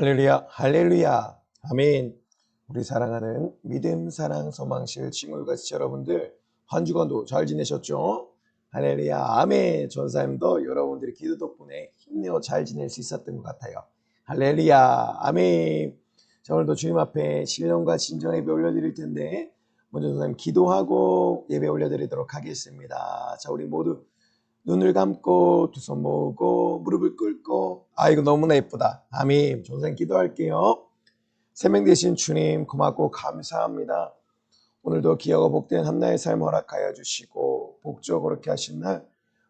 할렐루야, 할렐루야, 아멘. 우리 사랑하는 믿음, 사랑, 소망실 친구들과 여러분들 한 주간도 잘 지내셨죠? 할렐루야, 아멘. 전사님도 여러분들의 기도 덕분에 힘내어 잘 지낼 수 있었던 것 같아요. 할렐루야, 아멘. 자, 오늘도 주님 앞에 신령과 진정 예배 올려드릴 텐데 먼저 전사님 기도하고 예배 올려드리도록 하겠습니다. 자, 우리 모두 눈을 감고 두 손 모으고 무릎을 꿇고 이거 너무나 예쁘다. 아멘. 전생 기도할게요. 생명 되신 주님 고맙고 감사합니다. 오늘도 귀하고 복된 한나의 삶 허락하여 주시고 복주어 그렇게 하신 날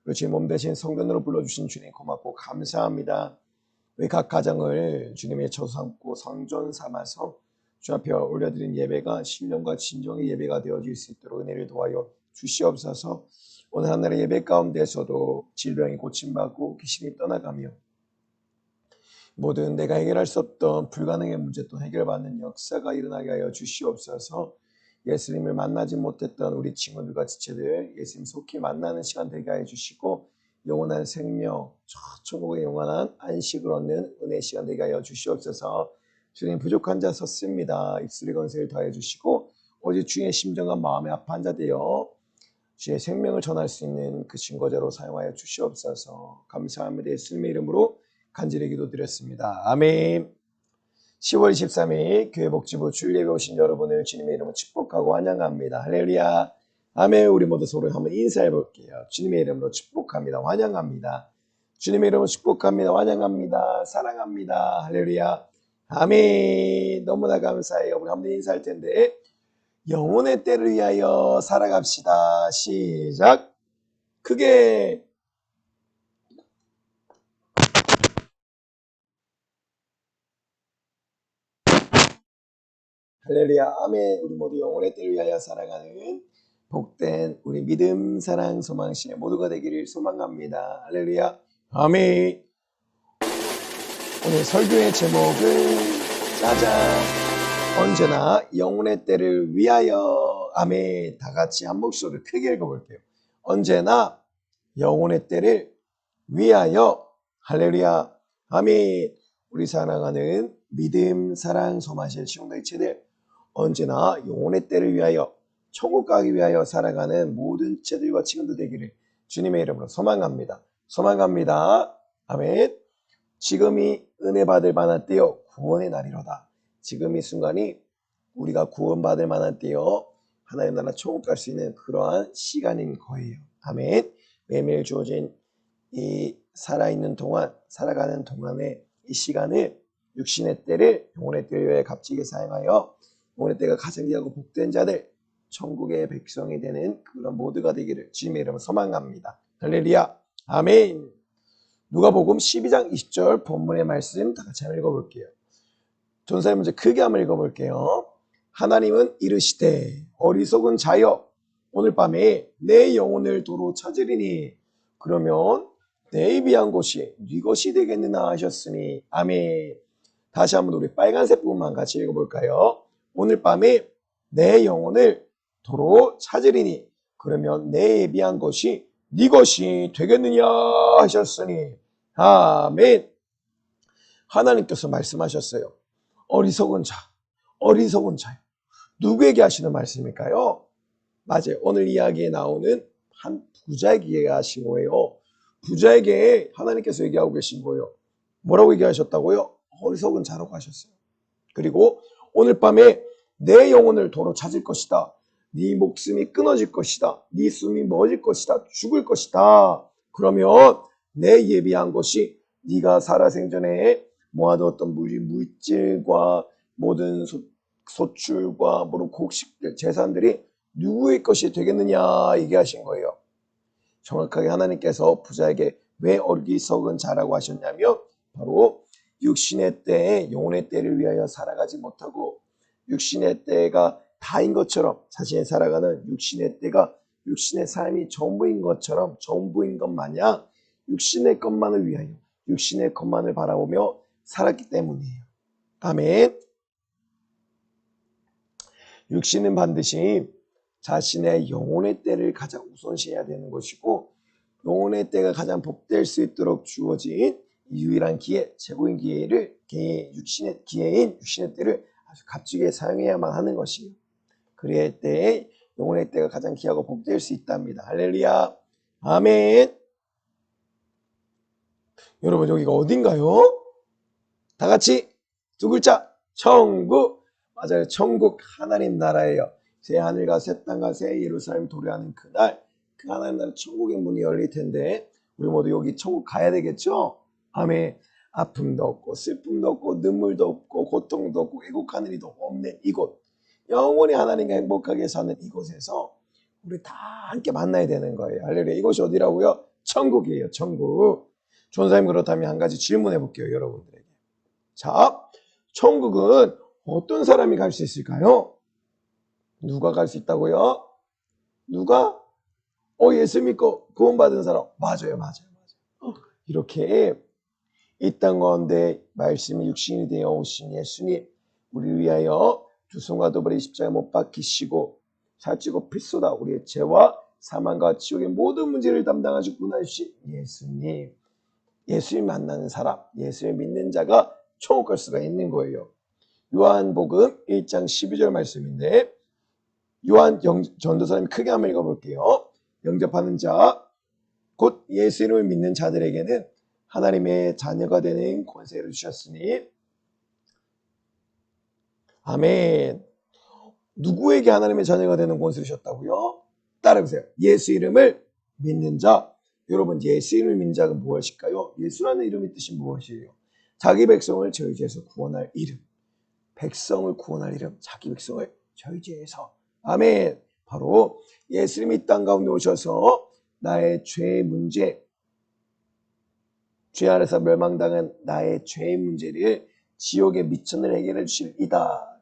우리 주님 몸 대신 성전으로 불러주신 주님 고맙고 감사합니다. 우리 각 가정을 주님의 처 삼고 성전 삼아서 주 앞에 올려드린 예배가 신령과 진정의 예배가 되어질 수 있도록 은혜를 도와여 주시옵소서. 오늘 하늘의 예배 가운데서도 질병이 고침받고 귀신이 떠나가며 모든 내가 해결할 수 없던 불가능의 문제 또 해결받는 역사가 일어나게 하여 주시옵소서. 예수님을 만나지 못했던 우리 친구들과 지체들 예수님 속히 만나는 시간 되게 하여 주시고 영원한 생명, 천국의 영원한 안식을 얻는 은혜 시간 되게 하여 주시옵소서. 주님 부족한 자 섰습니다. 입술의 건세를 더해 주시고 오직 주의 심정과 마음에 아파한 자 되어 주의 생명을 전할 수 있는 그 증거자로 사용하여 주시옵소서. 감사합니다. 예수님의 이름으로 간절히 기도드렸습니다. 아멘. 10월 23일 교회복지부 주일예배 오신 여러분을 주님의 이름으로 축복하고 환영합니다. 할렐루야. 아멘. 우리 모두 서로 한번 인사해 볼게요. 주님의 이름으로 축복합니다. 환영합니다. 주님의 이름으로 축복합니다. 환영합니다. 사랑합니다. 할렐루야. 아멘. 너무나 감사해요. 우리 한번 인사할 텐데 영혼의 때를 위하여 살아갑시다. 시작. 크게. 할렐루야. 아멘. 우리 모두 영혼의 때를 위하여 살아가는 복된 우리 믿음, 사랑, 소망신의 모두가 되기를 소망합니다. 할렐루야. 아멘. 오늘 설교의 제목은 짜잔. 언제나 영혼의 때를 위하여. 아멘. 다 같이 한 목소리를 크게 읽어볼게요. 언제나 영혼의 때를 위하여. 할렐루야. 아멘. 우리 사랑하는 믿음, 사랑, 소망실 친구들 언제나 영혼의 때를 위하여 천국 가기 위하여 살아가는 모든 지체들과 친구들 되기를 주님의 이름으로 소망합니다. 소망합니다. 아멘. 지금이 은혜 받을 만한 때요 구원의 날이로다. 지금 이 순간이 우리가 구원받을 만한 때요 하나님 나라 천국 갈 수 있는 그러한 시간인 거예요. 아멘. 매일매일 주어진 이 살아있는 동안 살아가는 동안에 이 시간을 육신의 때를 영혼의 때를 위해 값지게 사용하여 영혼의 때가 가장 귀하고 복된 자들 천국의 백성이 되는 그런 모두가 되기를 주님의 이름으로 소망합니다. 할렐루야. 아멘. 누가복음 12장 20절 본문의 말씀 다 같이 한번 읽어볼게요. 전사의 문제 크게 한번 읽어볼게요. 하나님은 이르시되 어리석은 자여 오늘 밤에 내 영혼을 도로 찾으리니 그러면 내 입이한 곳이 네 것이 되겠느냐 하셨으니 아멘. 다시 한번 우리 빨간색 부분만 같이 읽어볼까요? 오늘 밤에 내 영혼을 도로 찾으리니 그러면 내 예비한 것이 네 것이 되겠느냐 하셨으니 아멘. 하나님께서 말씀하셨어요. 어리석은 자, 어리석은 자요. 누구에게 하시는 말씀일까요? 맞아요. 오늘 이야기에 나오는 한 부자에게 하신 거예요. 부자에게 하나님께서 얘기하고 계신 거예요. 뭐라고 얘기하셨다고요? 어리석은 자라고 하셨어요. 그리고 오늘 밤에 내 영혼을 도로 찾을 것이다. 네 목숨이 끊어질 것이다. 네 숨이 멎을 것이다. 죽을 것이다. 그러면 내 예비한 것이 네가 살아생전에 모아두었던 물질과 모든 소출과 모든 곡식들, 재산들이 누구의 것이 되겠느냐 얘기하신 거예요. 정확하게 하나님께서 부자에게 왜 어리석은 자라고 하셨냐면 바로 육신의 때에 영혼의 때를 위하여 살아가지 못하고 육신의 때가 다인 것처럼 자신이 살아가는 육신의 때가 육신의 삶이 전부인 것처럼 전부인 것 마냥 육신의 것만을 위하여 육신의 것만을 바라보며 살았기 때문이에요. 아멘. 육신은 반드시 자신의 영혼의 때를 가장 우선시해야 되는 것이고 영혼의 때가 가장 복될 수 있도록 주어진 유일한 기회, 최고인 기회를 육신의 기회인 육신의 때를 아주 값지게 사용해야만 하는 것이에요. 그럴 때 영혼의 때가 가장 귀하고 복될 수 있답니다. 할렐루야. 아멘. 여러분 여기가 어딘가요? 다 같이 두 글자 천국. 맞아요. 천국 하나님 나라예요. 새 하늘과 새 땅과 새 예루살렘 도래하는 그날 그 하나님 나라 천국의 문이 열릴 텐데 우리 모두 여기 천국 가야 되겠죠? 아멘. 아픔도 없고 슬픔도 없고 눈물도 없고 고통도 없고 애국하는 일도 없는 이곳, 영원히 하나님과 행복하게 사는 이곳에서 우리 다 함께 만나야 되는 거예요. 할렐루야. 이곳이 어디라고요? 천국이에요. 천국. 전사님 그렇다면 한 가지 질문해 볼게요. 여러분들에게. 자, 천국은 어떤 사람이 갈 수 있을까요? 누가 갈 수 있다고요? 누가? 예수 믿고 구원받은 사람. 맞아요. 이렇게 이 땅 가운데 말씀이 육신이 되어 오신 예수님, 우리 위하여 두 손과 두 발이 십자가에 못 박히시고 살찌고 피 쏟아 우리의 죄와 사망과 지옥의 모든 문제를 담당하시고 구원하신 예수님, 예수님 만나는 사람, 예수를 믿는 자가 천국 갈 수가 있는 거예요. 요한복음 1장 12절 말씀인데 요한 전도사님 크게 한번 읽어볼게요. 영접하는 자, 곧 예수 이름을 믿는 자들에게는 하나님의 자녀가 되는 권세를 주셨으니 아멘. 누구에게 하나님의 자녀가 되는 권세를 주셨다고요? 따라해보세요. 예수 이름을 믿는 자. 여러분 예수 이름을 믿는 자가 무엇일까요? 예수라는 이름의 뜻이 무엇이에요? 자기 백성을 저희 죄에서 구원할 이름. 백성을 구원할 이름. 자기 백성을 저희 죄에서. 아멘. 바로 예수님이 이 땅 가운데 오셔서 나의 죄의 문제, 죄 아래서 멸망당한 나의 죄의 문제를 지옥의 미천을 해결해 주실 이다.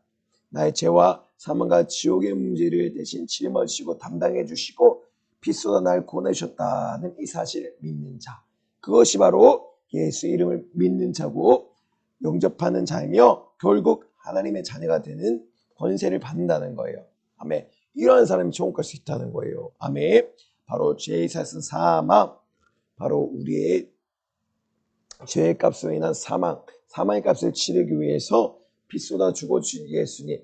나의 죄와 사망과 지옥의 문제를 대신 짊어지시고 담당해 주시고 피 쏟아 날 구원하셨다는 이 사실을 믿는 자. 그것이 바로 예수 이름을 믿는 자고 영접하는 자이며 결국 하나님의 자녀가 되는 권세를 받는다는 거예요. 아멘. 이러한 사람이 천국 갈 수 있다는 거예요. 아멘. 바로 죄의 삭은 사망, 바로 우리의 죄의 값으로 인한 사망의 값을 치르기 위해서 피 쏟아 죽어주신 예수님,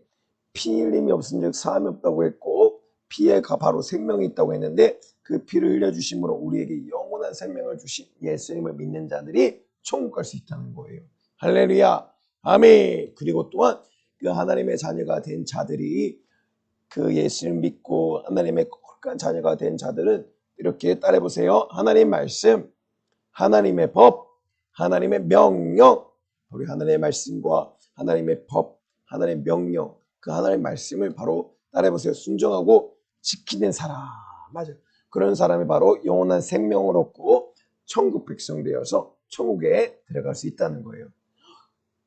피 흘림이 없은즉 사함이 없다고 했고 피에 바로 생명이 있다고 했는데 그 피를 흘려주심으로 우리에게 영원한 생명을 주신 예수님을 믿는 자들이 천국 갈 수 있다는 거예요. 할렐루야. 아멘. 그리고 또한 그 하나님의 자녀가 된 자들이 그 예수를 믿고 하나님의 거룩한 자녀가 된 자들은 이렇게 따라해보세요. 하나님 말씀, 하나님의 법, 하나님의 명령, 우리 하나님의 말씀과 하나님의 법, 하나님의 명령, 그 하나님의 말씀을 바로 따라해보세요. 순종하고 지키는 사람. 맞아요. 그런 사람이 바로 영원한 생명을 얻고 천국 백성 되어서 천국에 들어갈 수 있다는 거예요.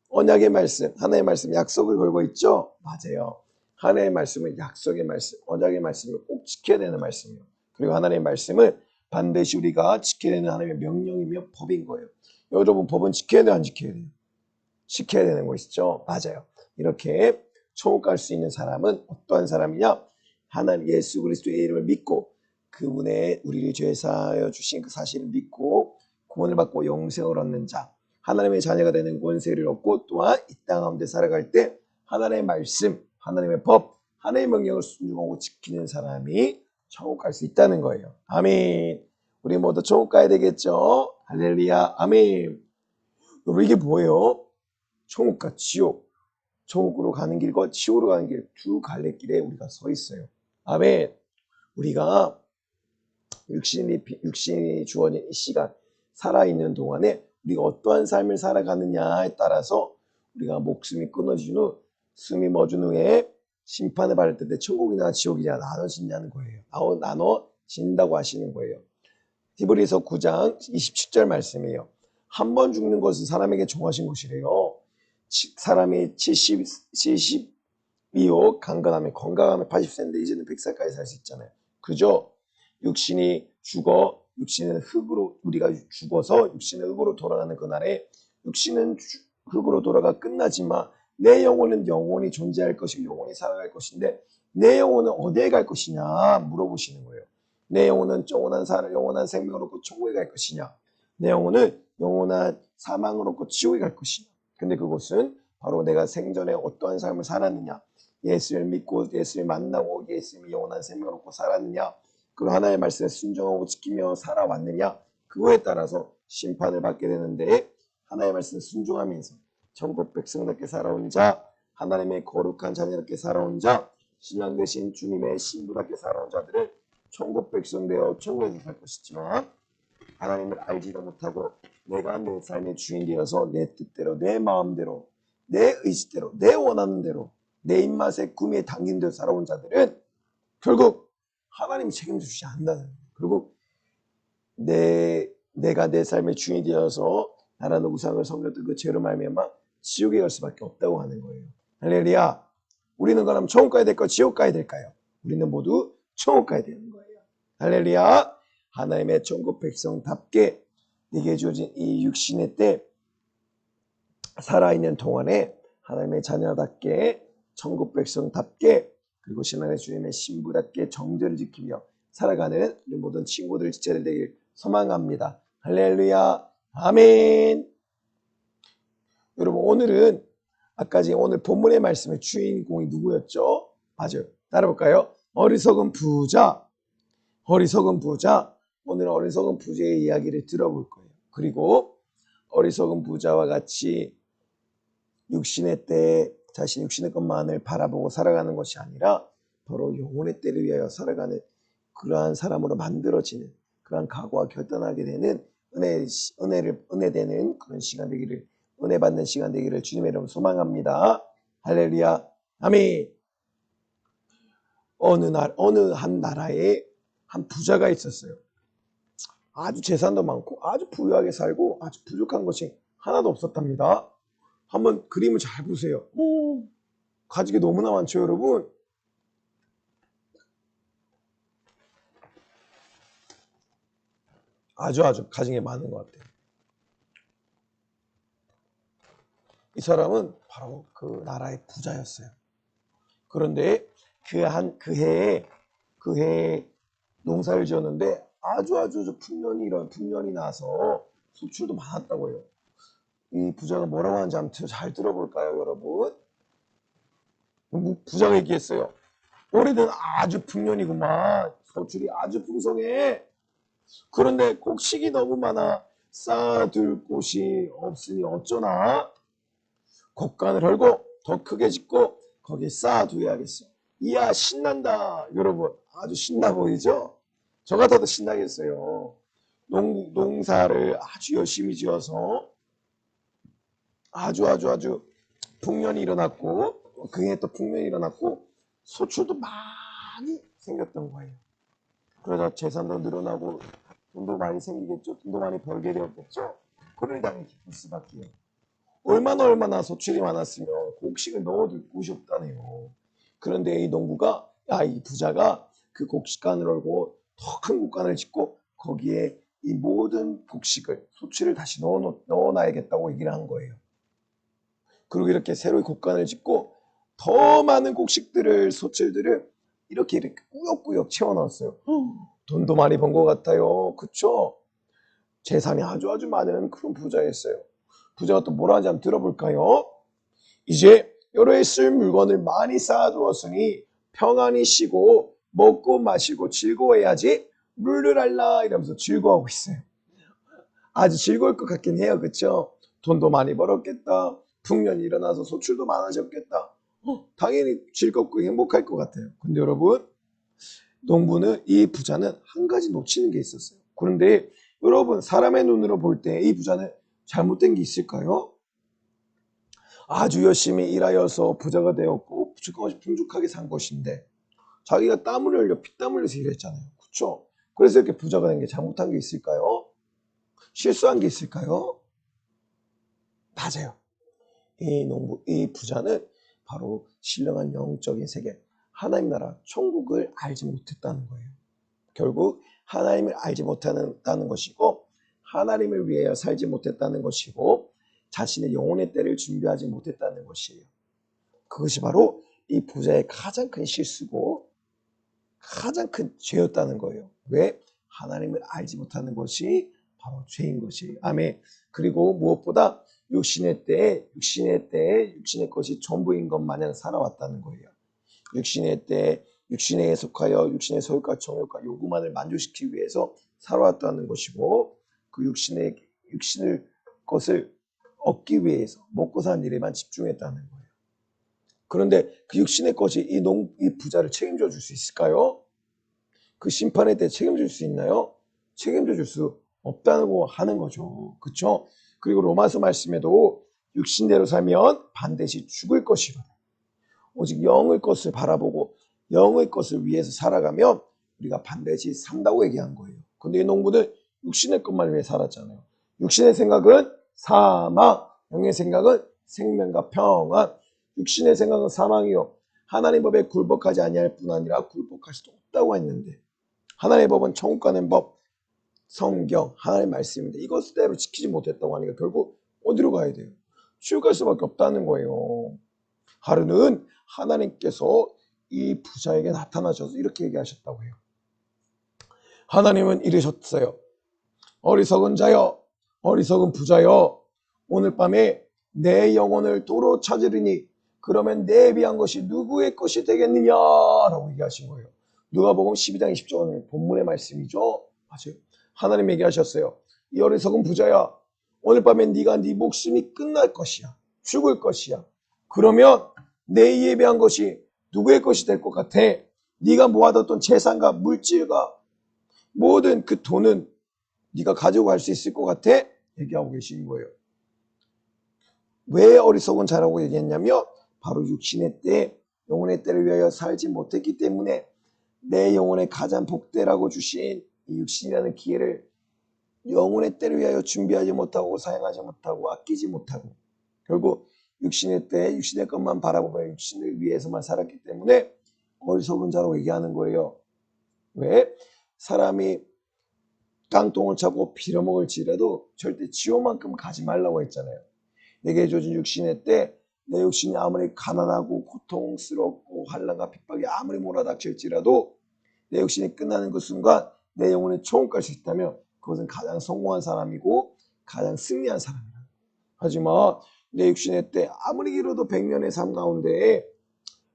언약의 말씀, 하나님의 말씀 약속을 걸고 있죠? 맞아요. 하나님의 말씀은 약속의 말씀, 언약의 말씀을 꼭 지켜야 되는 말씀이에요. 그리고 하나님의 말씀은 반드시 우리가 지켜야 되는 하나님의 명령이며 법인 거예요. 여러분 법은 지켜야 돼요? 안 지켜야 돼요? 지켜야 되는 것이죠. 맞아요. 이렇게 천국 갈 수 있는 사람은 어떠한 사람이냐? 하나님 예수 그리스도의 이름을 믿고 그분의 우리를 죄 사하여 주신 그 사실을 믿고 구원을 받고 영생을 얻는 자, 하나님의 자녀가 되는 권세를 얻고 또한 이 땅 가운데 살아갈 때 하나님의 말씀, 하나님의 법, 하나님의 명령을 순종하고 지키는 사람이 천국 갈 수 있다는 거예요. 아멘. 우리 모두 천국 가야 되겠죠? 할렐루야. 아멘. 여러분 이게 뭐예요? 천국과 지옥. 천국으로 가는 길과 지옥으로 가는 길, 두 갈래길에 우리가 서 있어요. 아멘. 우리가 육신이 주어진 이 시간, 살아있는 동안에 우리가 어떠한 삶을 살아가느냐에 따라서 우리가 목숨이 끊어진 후, 숨이 멎은 후에 심판을 받을 때 천국이나 지옥이냐 나눠진다는 거예요. 나눠진다고 하시는 거예요. 히브리서 9장 27절 말씀이에요. 한 번 죽는 것은 사람에게 정하신 것이래요. 사람이 72호 건강하면 80세인데 이제는 100살까지 살 수 있잖아요. 그죠? 육신이 죽어, 육신은 흙으로, 우리가 죽어서 육신은 흙으로 돌아가는 그날에 육신은 흙으로 돌아가 끝나지만 내 영혼은 영원히 존재할 것이고 영원히 살아갈 것인데 내 영혼은 어디에 갈 것이냐 물어보시는 거예요. 내 영혼은 영원한 생명을 얻고 천국에 갈 것이냐, 내 영혼은 영원한 사망을 얻고 지옥에 갈 것이냐. 근데 그것은 바로 내가 생전에 어떠한 삶을 살았느냐, 예수를 믿고 예수를 만나고 예수님이 영원한 생명을 얻고 살았느냐, 그리고 하나님의 말씀에 순종하고 지키며 살아왔느냐, 그거에 따라서 심판을 받게 되는데, 하나님의 말씀에 순종하면서 천국 백성답게 살아온 자, 하나님의 거룩한 자녀답게 살아온 자, 신랑 되신 주님의 신부답게 살아온 자들은 천국 백성 되어 천국에서 살 것이지만, 하나님을 알지도 못하고 내가 내 삶의 주인 되어서 내 뜻대로, 내 마음대로, 내 의지대로, 내 원하는 대로, 내 입맛에 구미에 당긴 대로 살아온 자들은 결국 하나님이 책임져 주지 않는다는 거예요. 결국 내가 내 삶의 주인이 되어서 나라는 우상을 섬겼던 그 죄로 말미암아 지옥에 갈 수밖에 없다고 하는 거예요. 할렐루야. 우리는 그럼 천국 가야 될까요? 지옥 가야 될까요? 우리는 모두 천국 가야 되는 거예요. 할렐루야. 하나님의 천국 백성답게 네게 주어진 이 육신의 때 살아있는 동안에 하나님의 자녀답게 천국 백성답게 그리고 신앙의 주님의 신부답게 정죄를 지키며 살아가는 우리 모든 친구들 지체들 되길 소망합니다. 할렐루야. 아멘. 여러분, 오늘은 아까 오늘 본문의 말씀의 주인공이 누구였죠? 맞아요. 따라볼까요? 어리석은 부자. 어리석은 부자. 오늘 어리석은 부자의 이야기를 들어볼 거예요. 그리고 어리석은 부자와 같이 육신의 때에 자신 육신의 것만을 바라보고 살아가는 것이 아니라 바로 영혼의 때를 위하여 살아가는 그러한 사람으로 만들어지는 그러한 각오와 결단하게 되는 은혜 되는 그런 시간 되기를, 은혜 받는 시간 되기를 주님의 이름으로 소망합니다. 할렐루야. 아멘. 어느 한 나라에 한 부자가 있었어요. 아주 재산도 많고 아주 부유하게 살고 아주 부족한 것이 하나도 없었답니다. 한번 그림을 잘 보세요. 가지게 너무나 많죠, 여러분? 아주 가진 게 많은 것 같아요. 이 사람은 바로 그 나라의 부자였어요. 그런데 그 해에 농사를 지었는데 아주 풍년이 나서 소출도 많았다고 해요. 이 부자가 뭐라고 하는지 한번 잘 들어볼까요, 여러분? 부자가 얘기했어요. 올해는 아주 풍년이구만. 소출이 아주 풍성해. 그런데 곡식이 너무 많아. 쌓아둘 곳이 없으니 어쩌나. 곡간을 헐고 더 크게 짓고 거기에 쌓아두어야겠어. 이야, 신난다. 여러분, 아주 신나 보이죠? 저 같아도 신나겠어요. 농사를 아주 열심히 지어서 아주 풍년이 일어났고, 그 해에 또 풍년이 일어났고 소출도 많이 생겼던 거예요. 그러다 재산도 늘어나고 돈도 많이 생기겠죠. 돈도 많이 벌게 되었겠죠. 그러니 당연히 기쁠 수밖에요. 얼마나 소출이 많았으면 곡식을 넣어둘 곳이 없다네요. 그런데 이 부자가 그 곡식간을 열고 더 큰 곡간을 짓고 거기에 이 모든 소출을 다시 넣어놔야겠다고 얘기를 한 거예요. 그리고 이렇게 새로이 곡간을 짓고 더 많은 소출들을 이렇게 꾸역꾸역 채워넣었어요. 돈도 많이 번 것 같아요. 그쵸? 재산이 아주 많은 그런 부자였어요. 부자가 또 뭐라 하는지 한번 들어볼까요? 이제 여러 해 쓸 물건을 많이 쌓아두었으니 평안히 쉬고 먹고 마시고 즐거워해야지 룰루랄라 이러면서 즐거워하고 있어요. 아주 즐거울 것 같긴 해요. 그쵸? 돈도 많이 벌었겠다. 풍년이 일어나서 소출도 많아졌겠다. 당연히 즐겁고 행복할 것 같아요. 근데 여러분, 이 부자는 한 가지 놓치는 게 있었어요. 그런데 여러분, 사람의 눈으로 볼 때 이 부자는 잘못된 게 있을까요? 아주 열심히 일하여서 부자가 되었고 풍족하게 산 것인데 자기가 땀을 흘려 피땀 흘려서 일했잖아요. 그렇죠? 그래서 이렇게 부자가 된 게 잘못한 게 있을까요? 실수한 게 있을까요? 맞아요. 이 부자는 바로 신령한 영적인 세계, 하나님 나라, 천국을 알지 못했다는 거예요. 결국 하나님을 알지 못했다는 것이고 하나님을 위하여 살지 못했다는 것이고 자신의 영혼의 때를 준비하지 못했다는 것이에요. 그것이 바로 이 부자의 가장 큰 실수고 가장 큰 죄였다는 거예요. 왜? 하나님을 알지 못하는 것이 바로 죄인 것이. 아멘. 그리고 무엇보다 육신의 때에 육신의 것이 전부인 것 마냥 살아왔다는 거예요. 육신의 때에 육신에 속하여 육신의 소욕과 정욕과 요구만을 만족시키기 위해서 살아왔다는 것이고, 그 육신의 것을 얻기 위해서 먹고 사는 일에만 집중했다는 거예요. 그런데 그 육신의 것이 이 부자를 책임져 줄 수 있을까요? 그 심판에 대해 책임질 수 있나요? 책임져 줄 수 없다고 하는 거죠. 그렇죠? 그리고 로마서 말씀에도 육신대로 살면 반드시 죽을 것이거든. 오직 영의 것을 바라보고 영의 것을 위해서 살아가면 우리가 반드시 산다고 얘기한 거예요. 근데 이 농부는 육신의 것만 위해 살았잖아요. 육신의 생각은 사망, 영의 생각은 생명과 평안. 육신의 생각은 사망이요, 하나님의 법에 굴복하지 아니할 뿐 아니라 굴복할 수도 없다고 했는데, 하나님의 법은 천국 가는 법, 성경, 하나님의 말씀인데 이것대로 지키지 못했다고 하니까 결국 어디로 가야 돼요? 지옥 갈 수밖에 없다는 거예요. 하루는 하나님께서 이 부자에게 나타나셔서 이렇게 얘기하셨다고 해요. 하나님은 이르셨어요. 어리석은 자여, 어리석은 부자여, 오늘 밤에 내 영혼을 도로 찾으리니 그러면 내 위한 것이 누구의 것이 되겠느냐라고 얘기하신 거예요. 누가복음 12장 20절은 본문의 말씀이죠. 맞아요. 하나님 얘기하셨어요. 이 어리석은 부자야, 오늘 밤에 네가 네 목숨이 끝날 것이야. 죽을 것이야. 그러면 내 예배한 것이 누구의 것이 될 것 같아? 네가 모아뒀던 재산과 물질과 모든 그 돈은 네가 가지고 갈 수 있을 것 같아? 얘기하고 계신 거예요. 왜 어리석은 자라고 얘기했냐면 바로 육신의 때, 영혼의 때를 위하여 살지 못했기 때문에 내 영혼의 가장 복되라고 주신 이 육신이라는 기회를 영혼의 때를 위하여 준비하지 못하고 사용하지 못하고 아끼지 못하고 결국 육신의 때 육신의 것만 바라보며 육신을 위해서만 살았기 때문에 어리석은 자라고 얘기하는 거예요. 왜? 사람이 깡통을 차고 빌어먹을지라도 절대 지옥만큼 가지 말라고 했잖아요. 내게 주어진 육신의 때 내 육신이 아무리 가난하고 고통스럽고 환난과 핍박이 아무리 몰아닥칠지라도 내 육신이 끝나는 그 순간 내 영혼이 천국 갈 수 있다면 그것은 가장 성공한 사람이고 가장 승리한 사람이다. 하지만 내 육신의 때 아무리 길어도 100년의 삶 가운데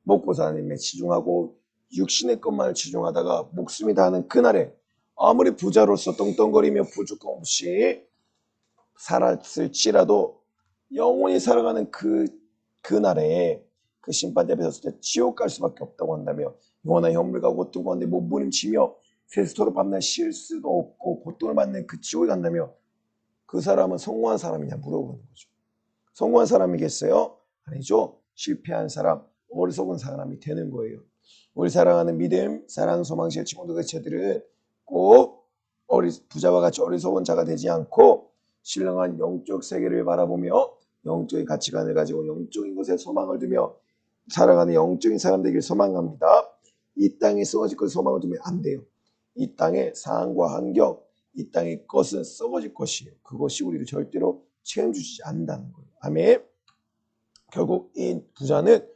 먹고 사는 일에 치중하고 육신의 것만을 치중하다가 목숨이 다하는 그날에 아무리 부자로서 떵떵거리며 부족함 없이 살았을지라도 영원히 살아가는 그날에 그 심판대 앞에 섰을 때 지옥 갈 수밖에 없다고 한다며 영원한 현물과 고통 가운데 몸부림치며 세스토로 밤낮 쉴 수도 없고 고통을 받는 그 지옥에 간다며 그 사람은 성공한 사람이냐 물어보는 거죠. 성공한 사람이겠어요? 아니죠. 실패한 사람, 어리석은 사람이 되는 거예요. 우리 사랑하는 믿음, 사랑, 소망실 친구들 교체들은 꼭 부자와 같이 어리석은 자가 되지 않고 신령한 영적 세계를 바라보며 영적인 가치관을 가지고 영적인 것에 소망을 두며 살아가는 영적인 사람 되길 소망합니다. 이 땅에 썩어질 것에 소망을 두면 안 돼요. 이 땅의 상황과 환경, 이 땅의 것은 썩어질 것이에요. 그것이 우리를 절대로 책임주지 않는다는 거예요. 아멘. 결국 이 부자는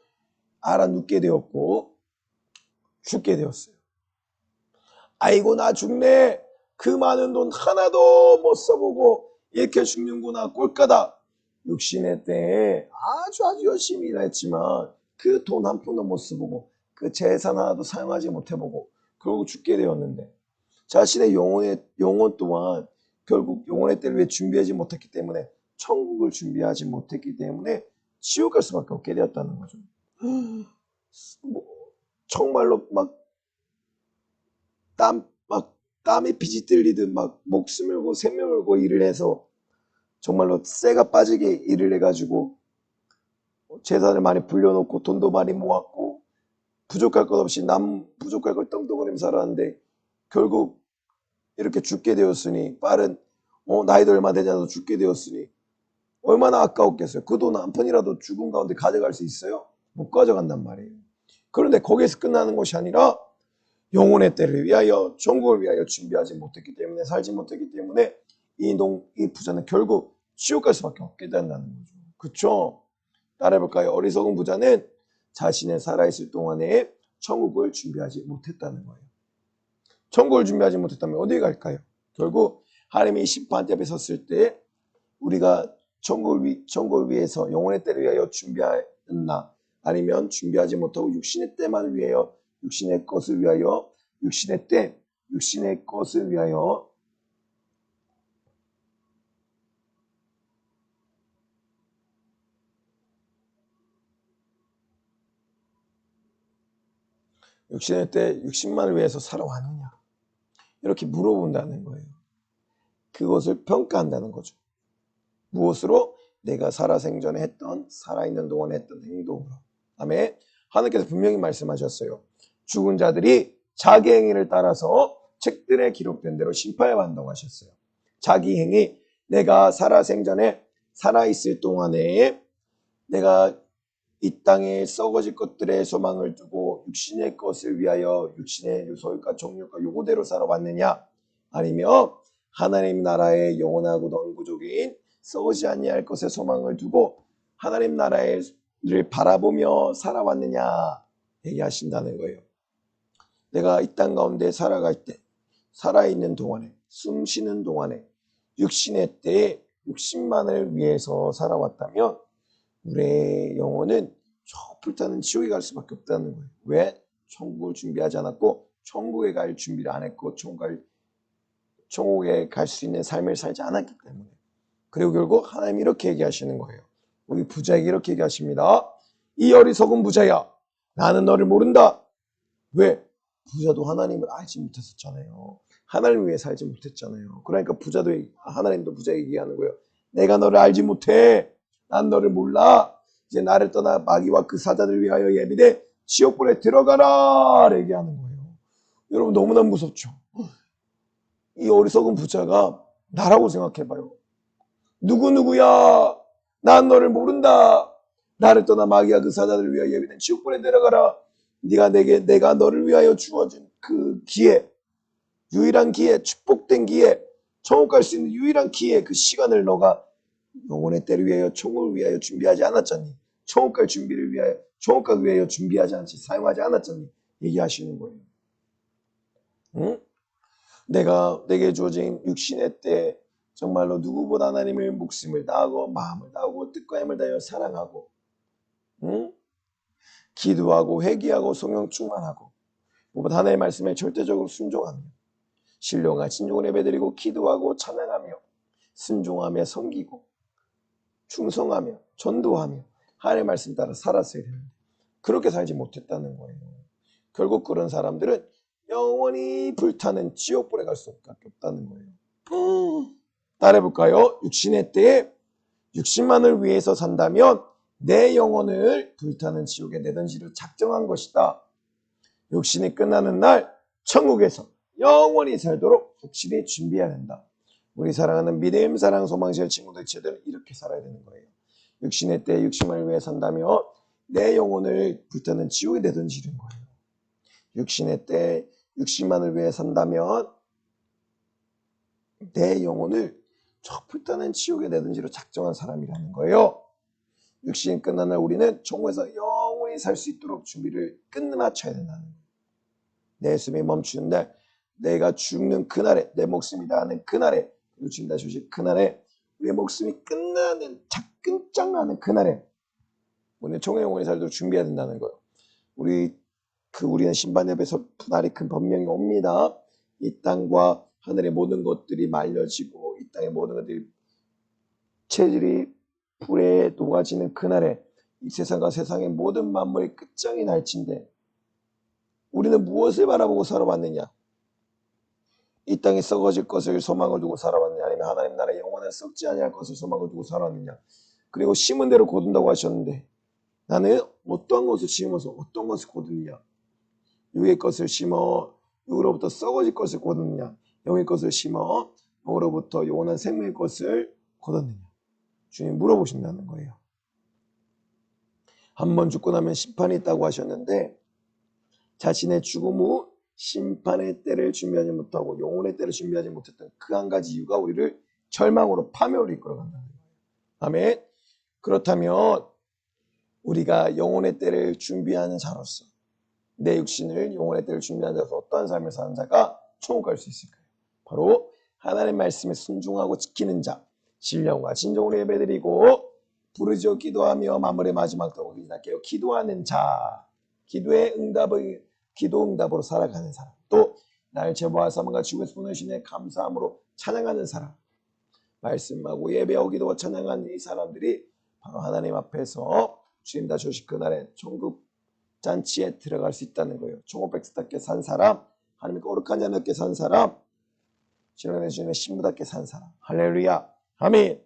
알아눕게 되었고 죽게 되었어요. 아이고 나 죽네. 그 많은 돈 하나도 못 써보고 이렇게 죽는구나. 꼴까다. 육신의 때에 아주 열심히 일했지만 그 돈 한 푼도 못 써보고 그 재산 하나도 사용하지 못해보고 결국 죽게 되었는데 자신의 영혼 또한 결국 영혼의 때를 위해 준비하지 못했기 때문에 천국을 준비하지 못했기 때문에 지옥 갈 수밖에 없게 되었다는 거죠. 정말로 땀이 비지 뜰리듯 목숨을 걸고 생명을 걸고 일을 해서 정말로 쇠가 빠지게 일을 해가지고 재산을 많이 불려놓고 돈도 많이 모았고 부족할 것 없이 남 부족할 걸 떵떵거리며 살았는데 결국 이렇게 죽게 되었으니 빠른 나이도 얼마 되지 않아서 죽게 되었으니 얼마나 아까웠겠어요. 그 돈 한 푼이라도 죽음 가운데 가져갈 수 있어요? 못 가져간단 말이에요. 그런데 거기에서 끝나는 것이 아니라 영혼의 때를 위하여 천국을 위하여 준비하지 못했기 때문에 살지 못했기 때문에 이 부자는 결국 지옥 갈 수밖에 없게 된다는 거죠. 그렇죠? 따라해볼까요? 어리석은 부자는 자신의 살아있을 동안에 천국을 준비하지 못했다는 거예요. 천국을 준비하지 못했다면 어디에 갈까요? 결국 하나님이 심판대 앞에 섰을 때 우리가 천국을 위해서 영혼의 때를 위하여 준비했나 아니면 준비하지 못하고 육신의 때만을 위하여 육신의 것을 위하여 육신의 때 육신의 것을 위하여 육신의 때 육신만을 위해서 살아왔느냐 이렇게 물어본다는 거예요. 그것을 평가한다는 거죠. 무엇으로? 내가 살아생전에 했던 살아있는 동안에 했던 행동으로. 아멘. 하나님께서 분명히 말씀하셨어요. 죽은 자들이 자기 행위를 따라서 책들에 기록된 대로 심판에 받는다고 하셨어요. 자기 행위, 내가 살아생전에 살아있을 동안에 내가 이 땅에 썩어질 것들의 소망을 두고 육신의 것을 위하여 육신의 소유과 정욕과 요구대로 살아왔느냐 아니면 하나님 나라의 영원하고 영구적인 썩어지 아니할 것의 소망을 두고 하나님 나라를 바라보며 살아왔느냐 얘기하신다는 거예요. 내가 이 땅 가운데 살아갈 때 살아있는 동안에 숨 쉬는 동안에 육신의 때에 육신만을 위해서 살아왔다면 우리의 영혼은 저 불타는 지옥에 갈 수밖에 없다는 거예요. 왜? 천국을 준비하지 않았고 천국에 갈 준비를 안 했고 천국에 갈 수 있는 삶을 살지 않았기 때문에. 그리고 결국 하나님이 이렇게 얘기하시는 거예요. 우리 부자에게 이렇게 얘기하십니다. 이 어리석은 부자야, 나는 너를 모른다. 왜? 부자도 하나님을 알지 못했었잖아요. 하나님을 위해 살지 못했잖아요. 그러니까 부자도 하나님도 부자에게 얘기하는 거예요. 내가 너를 알지 못해. 난 너를 몰라. 이제 나를 떠나 마귀와 그 사자들을 위하여 예비돼 지옥불에 들어가라 얘기하는 거예요. 여러분 너무나 무섭죠. 이 어리석은 부자가 나라고 생각해봐요. 누구야? 난 너를 모른다. 나를 떠나 마귀와 그 사자들을 위하여 예비된 지옥불에 들어가라. 내가 너를 위하여 주어진 그 기회, 유일한 기회, 축복된 기회, 천국 갈 수 있는 유일한 기회, 그 시간을 너가 영혼의 때를 위하여 천국을 위하여 준비하지 않았잖니. 천국 갈 준비를 위하여 천국 가기 위하여 준비하지 않지 사용하지 않았잖니. 얘기하시는 거예요. 응? 내게 주어진 육신의 때 정말로 누구보다 하나님을 목숨을 다하고 마음을 다하고 뜻과 힘을 다하여 사랑하고 응? 기도하고 회개하고 성령 충만하고 무엇보다 하나님의 말씀에 절대적으로 순종하며 신령과 진정을 예배드리고 기도하고 찬양하며 순종하며 섬기고 충성하며 전도하며 하나님의 말씀 따라 살았어야 되는데 그렇게 살지 못했다는 거예요. 결국 그런 사람들은 영원히 불타는 지옥불에 갈 수밖에 없다는 거예요. 따라해볼까요? 육신의 때에 육신만을 위해서 산다면 내 영혼을 불타는 지옥에 내던지로 작정한 것이다. 육신이 끝나는 날 천국에서 영원히 살도록 확실히 준비해야 된다. 우리 사랑하는 믿음, 사랑, 소망실 친구들, 제들은 이렇게 살아야 되는 거예요. 육신의 때에 육신만을 위해 산다면 내 영혼을 불타는 지옥에 내던지는 거예요. 육신의 때에 육신만을 위해 산다면 내 영혼을 저 불타는 지옥에 내던지로 작정한 사람이라는 거예요. 육신이 끝난 날 우리는 천국에서 영원히 살 수 있도록 준비를 끝마쳐야 된다는 거예요. 내 숨이 멈추는 날, 내가 죽는 그날에, 내 목숨이 다하는 그날에, 그리고 지금 다시 오실 그날에, 우리의 목숨이 끝나는, 끝장나는 그날에, 우리는 천국의 영원히 살도록 준비해야 된다는 거예요. 우리는 심판 앞에서 날이 큰 번명이 옵니다. 이 땅과 하늘의 모든 것들이 말려지고, 이 땅의 모든 것들이 체질이 불에 녹아지는 그날에 이 세상과 세상의 모든 만물의 끝장이 날진데 우리는 무엇을 바라보고 살아왔느냐? 이 땅에 썩어질 것을 소망을 두고 살아왔느냐? 아니면 하나님 나라의 영원한 썩지 아니할 것을 소망을 두고 살아왔느냐? 그리고 심은 대로 거둔다고 하셨는데 나는 어떤 것을 심어서 어떤 것을 거두느냐? 육의 것을 심어 육으로부터 썩어질 것을 거두느냐? 영의 것을 심어 영으로부터 영원한 생명의 것을 거뒀느냐? 주님 물어보신다는 거예요. 한 번 죽고 나면 심판이 있다고 하셨는데 자신의 죽음 후 심판의 때를 준비하지 못하고 영혼의 때를 준비하지 못했던 그 한 가지 이유가 우리를 절망으로 파멸로 이끌어간다는 거예요. 아멘. 그렇다면 우리가 영혼의 때를 준비하는 자로서 내 육신을 영혼의 때를 준비하는 자로서 어떠한 삶을 사는 자가 천국 갈 수 있을까요? 바로 하나님 말씀에 순종하고 지키는 자, 신령과 진정으로 예배드리고 부르짖어 기도하며 마무리 마지막祷告을 기도할게요. 기도하는 자, 기도 응답으로 살아가는 사람, 또 나를 제보와 사망과 지구에서 보내시네 감사함으로 찬양하는 사람, 말씀하고 예배하고 기도와 찬양하는 이 사람들이 바로 하나님 앞에서 주님 다 주실 그날에 천국 잔치에 들어갈 수 있다는 거예요. 총업백스답게 산 사람, 하나님 거룩한 자답게 산 사람, 신령의 주님의 신부답게 산 사람. 할렐루야, 아멘.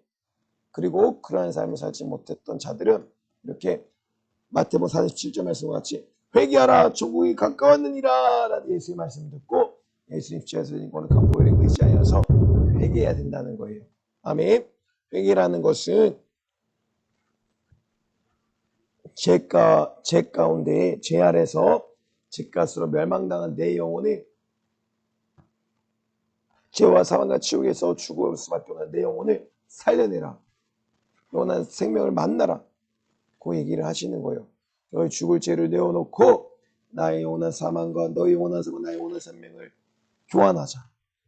그리고 그러한 삶을 살지 못했던 자들은 이렇게 마태복음 47절 말씀과 같이 회개하라 천국이 가까웠느니라 라는 예수의 말씀을 듣고 예수님 지하에서 거룩한 보혈에 의지하여서 회개해야 된다는 거예요. 아멘. 회개라는 것은 죄 가운데 죄 아래서 죄값으로 멸망당한 내 영혼을 죄와 사망과 지옥에서 죽을 수밖에 없는 내 영혼을 살려내라. 영원한 생명을 만나라. 그 얘기를 하시는 거예요. 너희 죽을 죄를 내어놓고 나의 영원한 사망과 너의 영원한 사망, 나의 영원한 생명을 교환하자.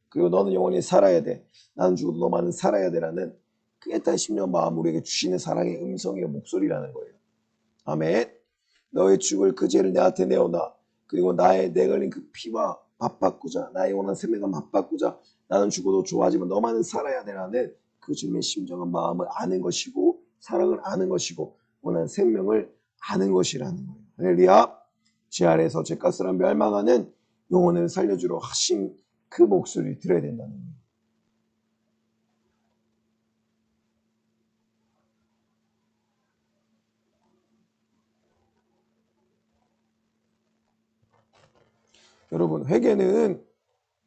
그리고 너는 영원히 살아야 돼. 나는 죽어도 너만은 살아야 돼라는 그 애타의 심령 마음 우리에게 주시는 사랑의 음성의 목소리라는 거예요. 아멘. 너의 죽을 그 죄를 내한테 내어놔. 그리고 내 걸린 그 피와 맞바꾸자. 나의 영원한 생명과 맞바꾸자. 나는 죽어도 좋아하지만 너만은 살아야 되라는 그 주님의 심정한 마음을 아는 것이고 사랑을 아는 것이고 원하는 생명을 아는 것이라는 거예요. 할렐루야. 죄 아래에서 죄값으로 멸망하는 영혼을 살려주러 하신 그 목소리를 들어야 된다는 거예요. 여러분, 회개는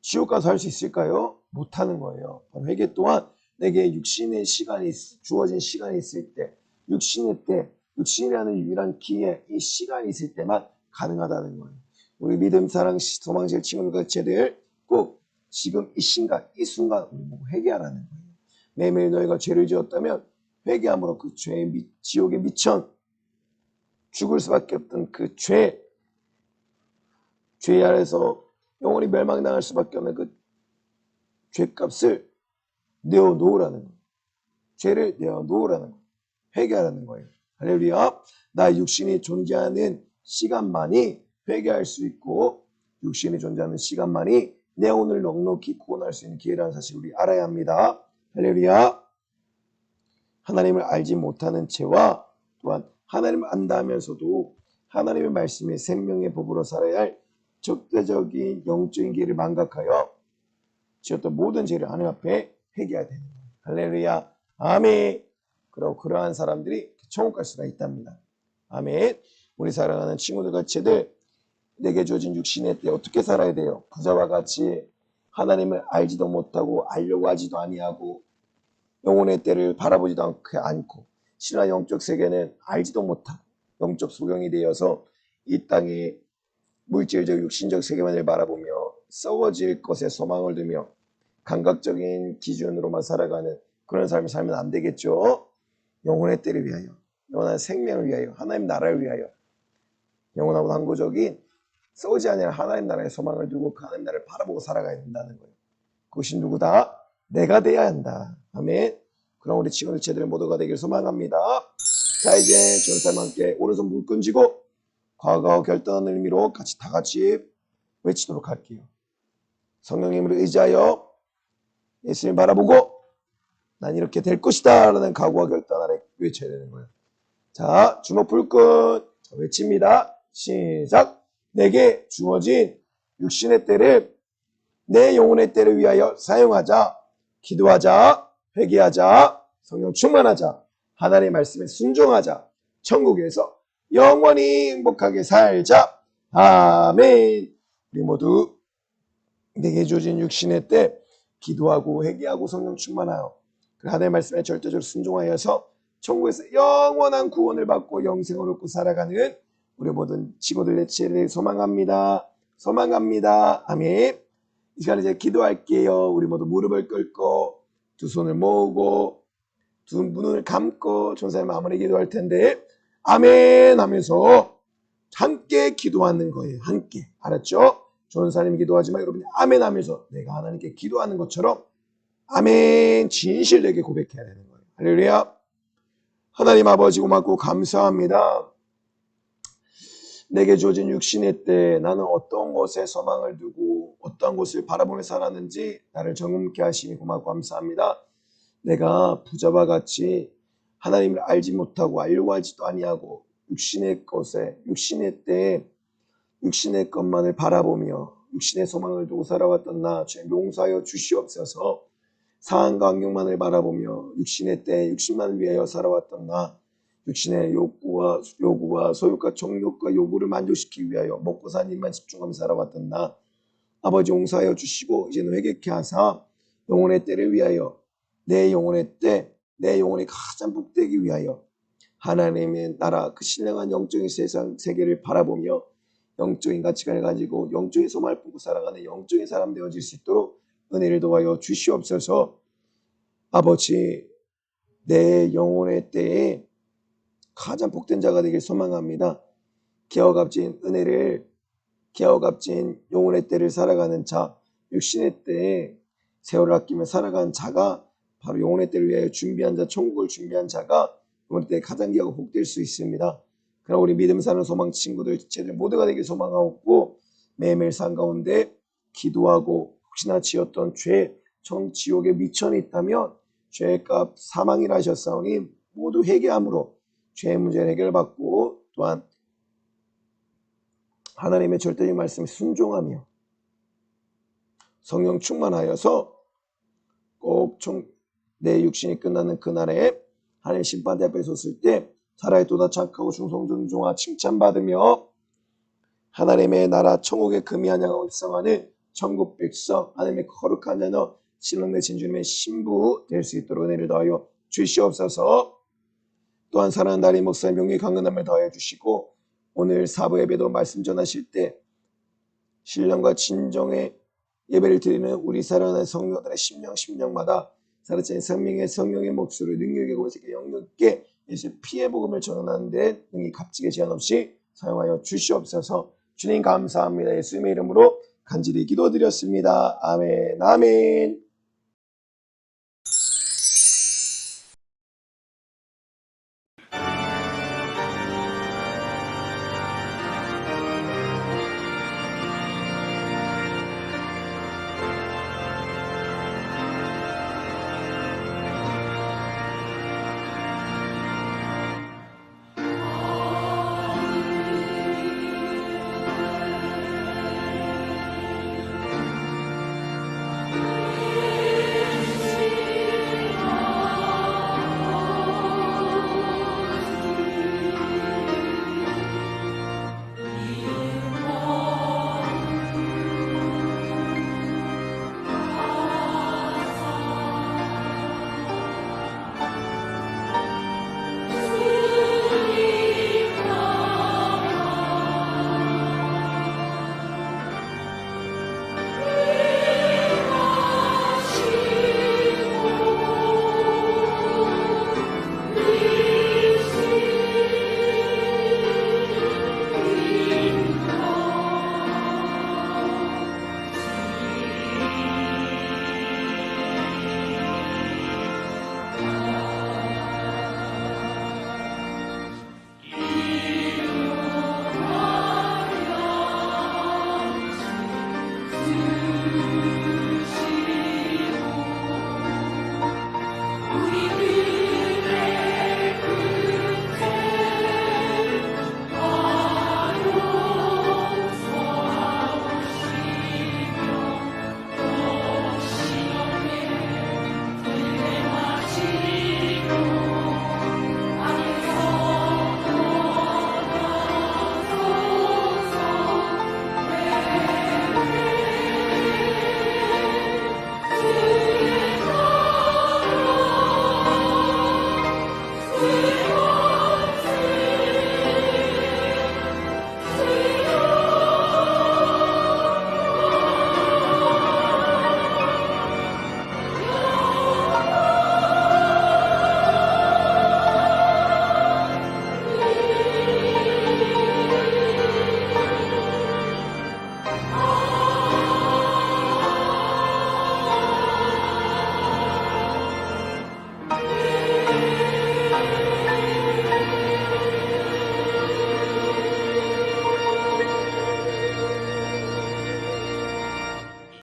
지옥 가서 할 수 있을까요? 못하는 거예요. 회개 또한 내게 육신의 시간이 주어진 시간이 있을 때, 육신이라는 유일한 기회, 이 시간이 있을 때만 가능하다는 거예요. 우리 믿음, 사랑, 소망실 친구들 제들 꼭 지금 이 순간 회개하라는 거예요. 매일매일 너희가 죄를 지었다면 회개함으로 그 죄의 지옥에 미쳐 죽을 수밖에 없던 그 죄 아래서 영원히 멸망당할 수밖에 없는 그 죄값을 내어놓으라는 거예요. 죄를 내어놓으라는 거예요. 회개하라는 거예요. 할렐루야. 나 육신이 존재하는 시간만이 회개할 수 있고 육신이 존재하는 시간만이 내 오늘 넉넉히 구원할 수 있는 기회라는 사실 우리 알아야 합니다. 할렐루야. 하나님을 알지 못하는 죄와 또한 하나님을 안다면서도 하나님의 말씀이 생명의 법으로 살아야 할 적대적인 영적인 길을 망각하여 지었던 모든 죄를 하나님 앞에 회개해야 되는 거예요. 할렐루야. 아멘. 그러한 사람들이 천국 갈 수가 있답니다. 아멘. 우리 사랑하는 친구들과 제들 내게 주어진 육신의 때 어떻게 살아야 돼요? 부자와 같이 하나님을 알지도 못하고 알려고 하지도 아니하고 영혼의 때를 바라보지도 않고 신화 영적 세계는 알지도 못하고 영적 소경이 되어서 이 땅의 물질적 육신적 세계만을 바라보며 썩어질 것에 소망을 두며 감각적인 기준으로만 살아가는 그런 삶을 살면 안 되겠죠. 영혼의 때를 위하여, 영원한 생명을 위하여, 하나님 나라를 위하여 영원하고 항구적인 썩지 아니라 하나님 나라의 소망을 두고 그 하나님 나라를 바라보고 살아가야 된다는 거예요. 그것이 누구다? 내가 돼야 한다. 아멘. 그럼 우리 친구들 제대로 모두가 되길 소망합니다. 자, 이제 전사님과 함께 오른손 무릎 쥐고 과거와 결단하는 의미로 다 같이 외치도록 할게요. 성령님을 의지하여 예수님 바라보고 난 이렇게 될 것이다 라는 각오와 결단 아래 외쳐야 되는 거예요. 자, 주먹 불끈 외칩니다. 시작. 내게 주어진 육신의 때를 내 영혼의 때를 위하여 사용하자. 기도하자. 회개하자. 성령 충만하자. 하나님의 말씀에 순종하자. 천국에서 영원히 행복하게 살자. 아멘. 우리 모두 내게 주어진 육신의 때 기도하고 회개하고 성령 충만하여 그 하나님의 말씀에 절대적으로 순종하여서 천국에서 영원한 구원을 받고 영생을 얻고 살아가는 우리 모든 친구들의 지혜를 소망합니다. 소망합니다. 아멘. 이 시간에 이제 기도할게요. 우리 모두 무릎을 꿇고 두 손을 모으고 두 눈을 감고 전사님 마무리 기도할 텐데 아멘 하면서 함께 기도하는 거예요. 함께. 알았죠? 전사님 기도하지만 여러분이 아멘 하면서 내가 하나님께 기도하는 것처럼 아멘. 진실되게 고백해야 되는 거예요. 할렐루야. 하나님 아버지 고맙고 감사합니다. 내게 주어진 육신의 때 나는 어떤 곳에 소망을 두고 어떤 곳을 바라보며 살았는지 나를 정음케 하시니 고맙고 감사합니다. 내가 부자와 같이 하나님을 알지 못하고 알려고 하지도 아니하고 육신의 것에 육신의 때에 육신의 것만을 바라보며 육신의 소망을 두고 살아왔던 나 주님 용서하여 주시옵소서. 상황과 환경만을 바라보며 육신의 때에 육신만을 위하여 살아왔던 나 육신의 요구와 소욕과 정욕과 요구를 만족시키기 위하여 먹고 사는 일만 집중하며 살아왔던 나 아버지 용서하여 주시고 이제는 회개케 하사 영혼의 때를 위하여 내 영혼의 때 내 영혼이 가장 복되기 위하여 하나님의 나라 그 신령한 영적인 세계를 바라보며 영적인 가치관을 가지고 영적인 소망을 품고 살아가는 영적인 사람 되어질 수 있도록 은혜를 도와여 주시옵소서. 아버지 내 영혼의 때에 가장 복된 자가 되길 소망합니다. 기어값진 은혜를 기어값진 영혼의 때를 살아가는 자 육신의 때에 세월을 아끼며 살아가는 자가 바로 영혼의 때를 위하여 준비한 자 천국을 준비한 자가 영혼의 때에 가장 기하고 복될 수 있습니다. 그럼 우리 믿음 사는 소망 친구들 지체들 모두가 되길 소망하고 매일매일 삶 가운데 기도하고 혹시나 지었던 죄 지옥에 미천이 있다면 죄값 사망이라 하셨사오니 모두 회개함으로 죄의 문제를 해결받고 또한 하나님의 절대적인 말씀에 순종하며 성령 충만하여서 꼭 내 육신이 끝나는 그날에 하나님 심판대 앞에 섰을 때 살아있도다 착하고 충성존중하 칭찬받으며 하나님의 나라 천국의 금이 한양하고 입성하는 천국 백성 하나님의 거룩한 자녀 신랑 되신 주님의 신부 될 수 있도록 은혜를 더하여 주시옵소서. 또한 사랑하는 다리 목사의 명예 강건함을 더하여 주시고 오늘 사부 예배도 말씀 전하실 때 신령과 진정의 예배를 드리는 우리 사랑하는 성도들의 심령마다 살아있는 생명의 성령의 목소리 능력의 권세에 영역게 예수 피해 복음을 전하는 데 능히 값지게 제한 없이 사용하여 주시옵소서. 주님 감사합니다. 예수님의 이름으로 간절히 기도드렸습니다. 아멘 아멘.